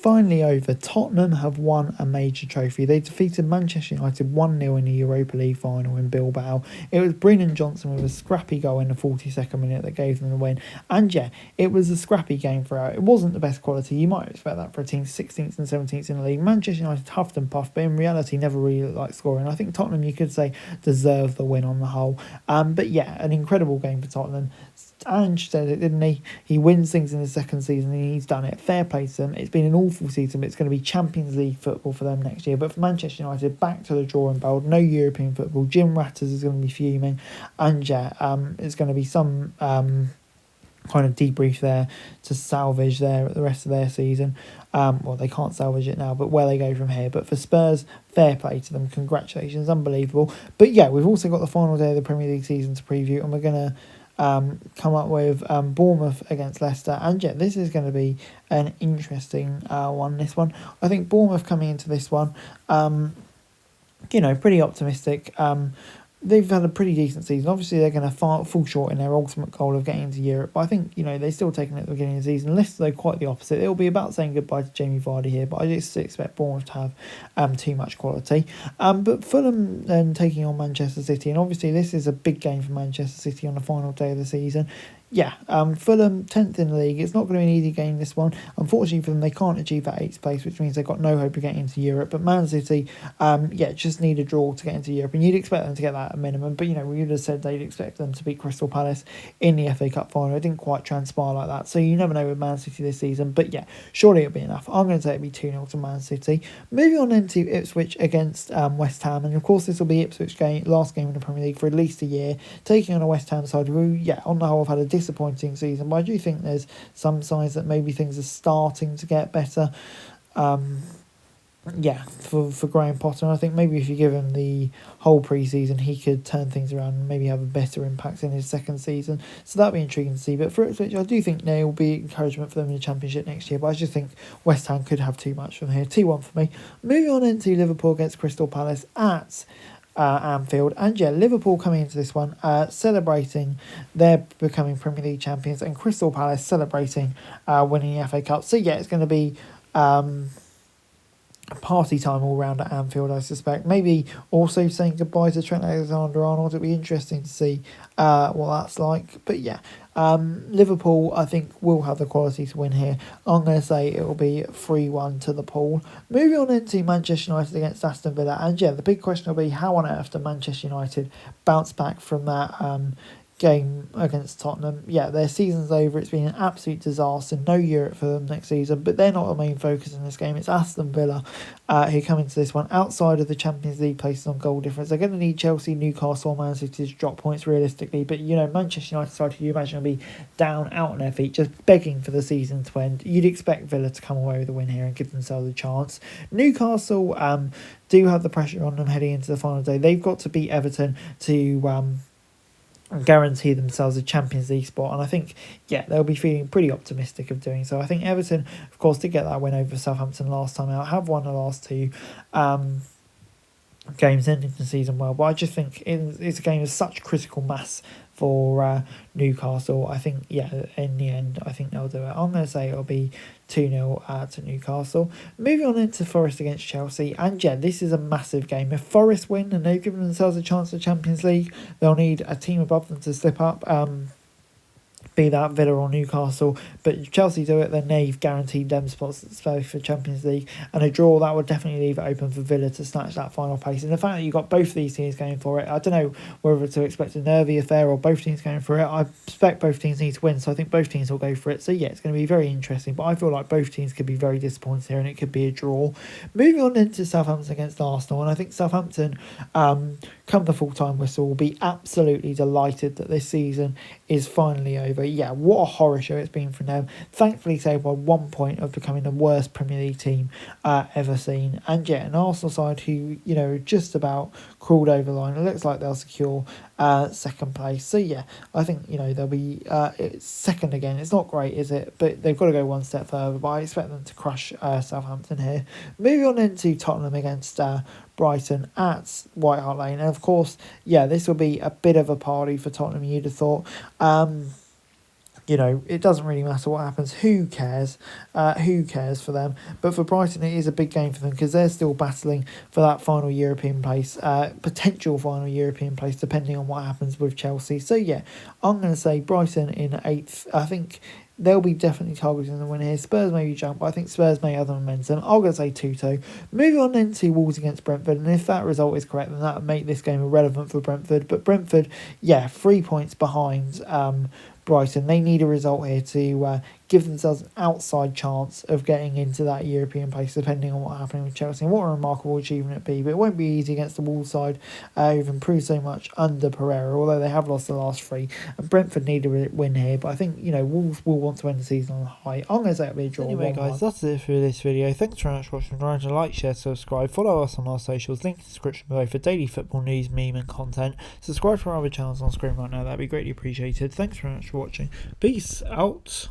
finally over. Tottenham have won a major trophy. They defeated Manchester United 1-0 in the Europa League final in Bilbao. It was Brennan Johnson with a scrappy goal in the 42nd minute that gave them the win. And yeah, it was a scrappy game throughout. It wasn't the best quality. You might expect that for a team 16th and 17th in the league. Manchester United huffed and puffed, but in reality never really looked like scoring. I think Tottenham, you could say, deserved the win on the whole. But yeah, an incredible game for Tottenham. Ange said it, didn't he? He wins things in the second season and he's done it. Fair play to them. It's been an awful season, but it's going to be Champions League football for them next year. But for Manchester United, back to the drawing board. No European football. Jim Ratters is going to be fuming. And yeah, it's going to be some kind of debrief there to salvage the rest of their season. Well, they can't salvage it now, but where they go from here. But for Spurs, fair play to them. Congratulations. Unbelievable. But yeah, we've also got the final day of the Premier League season to preview, and we're going to come up with Bournemouth against Leicester. And yeah, this is going to be an interesting one, this one. I think Bournemouth coming into this one, pretty optimistic. They've had a pretty decent season. Obviously, they're going to fall short in their ultimate goal of getting into Europe. But I think, they're still taking it at the beginning of the season. Leicester, though, quite the opposite. It'll be about saying goodbye to Jamie Vardy here, but I just expect Bournemouth to have too much quality. But Fulham then taking on Manchester City, and obviously this is a big game for Manchester City on the final day of the season. Yeah, Fulham 10th in the league. It's not going to be an easy game, this one. Unfortunately for them, they can't achieve that 8th place, which means they've got no hope of getting into Europe. But Man City, just need a draw to get into Europe. And you'd expect them to get that at minimum. But, we would have said they'd expect them to beat Crystal Palace in the FA Cup final. It didn't quite transpire like that. So you never know with Man City this season. But yeah, surely it'll be enough. I'm going to say it'll be 2-0 to Man City. Moving on into Ipswich against West Ham. And of course, this will be Ipswich last game in the Premier League for at least a year. Taking on a West Ham side who, on the whole, have had a disappointing season, but I do think there's some signs that maybe things are starting to get better. For Graham Potter, and I think maybe if you give him the whole pre-season, he could turn things around and maybe have a better impact in his second season. So that'll be intriguing to see. But for Ipswich, I do think there will be encouragement for them in the Championship next year. But I just think West Ham could have too much from here. 2-1 for me. Moving on into Liverpool against Crystal Palace at Anfield. And yeah, Liverpool coming into this one celebrating their becoming Premier League champions, and Crystal Palace celebrating winning the FA Cup. So yeah, it's going to be party time all round at Anfield, I suspect. Maybe also saying goodbye to Trent Alexander-Arnold. It'll be interesting to see what that's like. But yeah, Liverpool, I think, will have the quality to win here. I'm going to say it will be 3-1 to the Pool. Moving on into Manchester United against Aston Villa. And yeah, the big question will be, how on earth do Manchester United bounce back from that game against Tottenham? Yeah, their season's over. It's been an absolute disaster. No Europe for them next season, but they're not the main focus in this game. It's Aston Villa who come into this one outside of the Champions League places on goal difference. They're going to need Chelsea, Newcastle, Man City to drop points realistically, but Manchester United side, who you imagine will be down out on their feet, just begging for the season to end. You'd expect Villa to come away with a win here and give themselves a chance. Newcastle do have the pressure on them heading into the final day. They've got to beat Everton to guarantee themselves a Champions League spot, and I think they'll be feeling pretty optimistic of doing so. I think Everton, of course, did get that win over Southampton last time out, have won the last two games ending the season well, but I just think it's a game of such critical mass for Newcastle. I think in the end I think they'll do it. I'm going to say it'll be 2-0 to Newcastle. Moving on into Forest against Chelsea, and this is a massive game. If Forest win and they've given themselves a chance at the Champions League, they'll need a team above them to slip up, be that Villa or Newcastle. But if Chelsea do it, then they've guaranteed them spots for Champions League, and a draw that would definitely leave it open for Villa to snatch that final place. And the fact that you've got both of these teams going for it, I don't know whether to expect a nervy affair or both teams going for it. I expect both teams need to win, so I think both teams will go for it. So it's going to be very interesting, but I feel like both teams could be very disappointed here and it could be a draw. Moving on into Southampton against Arsenal, and I think Southampton, come the full-time whistle, will be absolutely delighted that this season is finally over. What a horror show it's been from them. Thankfully saved by 1 point of becoming the worst Premier League team ever seen. And an Arsenal side who, just about crawled over the line. It looks like they'll secure second place. So I think, they'll be second again. It's not great, is it? But they've got to go one step further. But I expect them to crush Southampton here. Moving on into Tottenham against Brighton at White Hart Lane. And of course, this will be a bit of a party for Tottenham, you'd have thought. you know, it doesn't really matter what happens. Who cares? Who cares for them? But for Brighton, it is a big game for them because they're still battling for that final European place, potential final European place, depending on what happens with Chelsea. So yeah, I'm going to say Brighton in 8th. I think they'll be definitely targeting the win here. Spurs maybe jump, but I think Spurs may have the momentum. I'm going to say 2-2. Moving on then to Wolves against Brentford, and if that result is correct, then that would make this game irrelevant for Brentford. But Brentford, yeah, 3 points behind Brighton. They need a result here to give themselves an outside chance of getting into that European place, depending on what's happening with Chelsea. And what a remarkable achievement it'd be. But it won't be easy against the Wolves side, who've improved so much under Pereira, although they have lost the last 3. And Brentford need a win here. But I think, you know, Wolves will want to end the season on a high. I'm going to say it'll be a draw. Anyway, guys, that's it for this video. Thanks very much for watching. Remember to like, share, subscribe. Follow us on our socials. Link in the description below for daily football news, meme and content. Subscribe to our other channels on screen right now. That'd be greatly appreciated. Thanks very much for watching. Peace out.